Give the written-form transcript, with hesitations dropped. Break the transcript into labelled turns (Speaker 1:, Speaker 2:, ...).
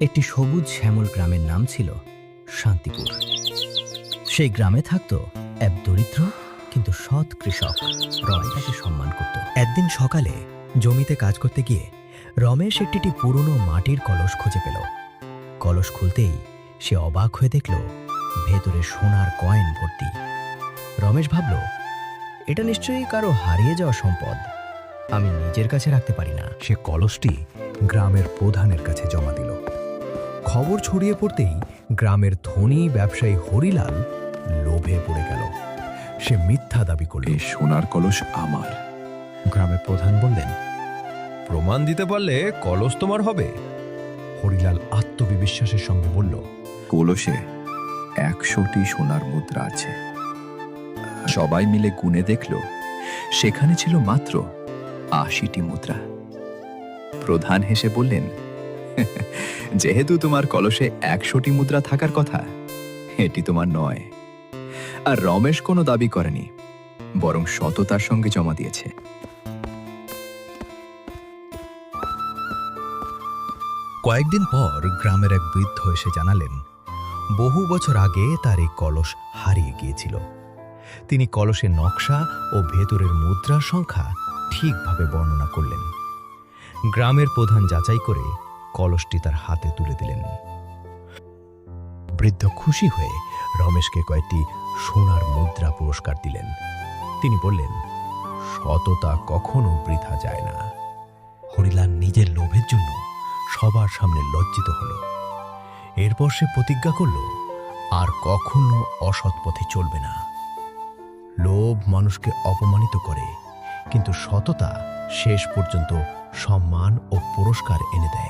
Speaker 1: একটি সবুজ শ্যামল গ্রামের নাম ছিল শান্তিপুর। সেই গ্রামে থাকত এক দরিদ্র কিন্তু সৎ কৃষক। রমেশ তাকে সম্মান করত। একদিন সকালে জমিতে কাজ করতে গিয়ে রমেশ একটি পুরনো মাটির কলস খুঁজে পেল। কলস খুলতেই সে অবাক হয়ে দেখল ভেতরে সোনার কয়েন ভর্তি। রমেশ ভাবল, এটা নিশ্চয়ই কারো হারিয়ে যাওয়া সম্পদ, আমি নিজের কাছে রাখতে পারি না।
Speaker 2: সে কলসটি গ্রামের প্রধানের কাছে জমা দিল। খবর ছড়িয়ে পড়তেই গ্রামের ধনী ব্যবসায়ী হরিলাল লোভে পড়ে গেল। সে মিথ্যা দাবি করল,
Speaker 3: এই সোনার কলস আমার।
Speaker 2: গ্রামের প্রধান বললেন,
Speaker 4: প্রমাণ দিতে পারলে কলস তোমার হবে।
Speaker 2: হরিলাল আত্মবিশ্বাসের সঙ্গে বলল,
Speaker 3: কলসে 100টি সোনার মুদ্রা আছে। সবাই মিলে গুনে দেখল, সেখানে ছিল মাত্র 80টি মুদ্রা। প্রধান হেসে বললেন, যেহেতু তোমার কলসে 100টি মুদ্রা থাকার কথা, এটি তোমার নয়। আর রমেশ কোনো দাবি করেনি, বরং সততার সঙ্গে জমা দিয়েছে।
Speaker 2: কয়েকদিন পর গ্রামের এক বৃদ্ধ এসে জানালেন, বহু বছর আগে তার এই কলস হারিয়ে গিয়েছিল। তিনি কলসের নকশা ও ভেতরের মুদ্রার সংখ্যা ঠিকভাবে বর্ণনা করলেন। গ্রামের প্রধান যাচাই করে কলসটি তার হাতে তুলে দিলেন। বৃদ্ধ খুশি হয়ে রমেশকে কয়েকটি সোনার মুদ্রা পুরস্কার দিলেন। তিনি বললেন, সততা কখনো বৃথা যায় না। হরিলাল নিজের লোভের জন্য সবার সামনে লজ্জিত হল। এরপর সে প্রতিজ্ঞা করল, আর কখনো অসৎ পথে চলবে না। লোভ মানুষকে অপমানিত করে, কিন্তু সততা শেষ পর্যন্ত সম্মান ও পুরস্কার এনে দেয়।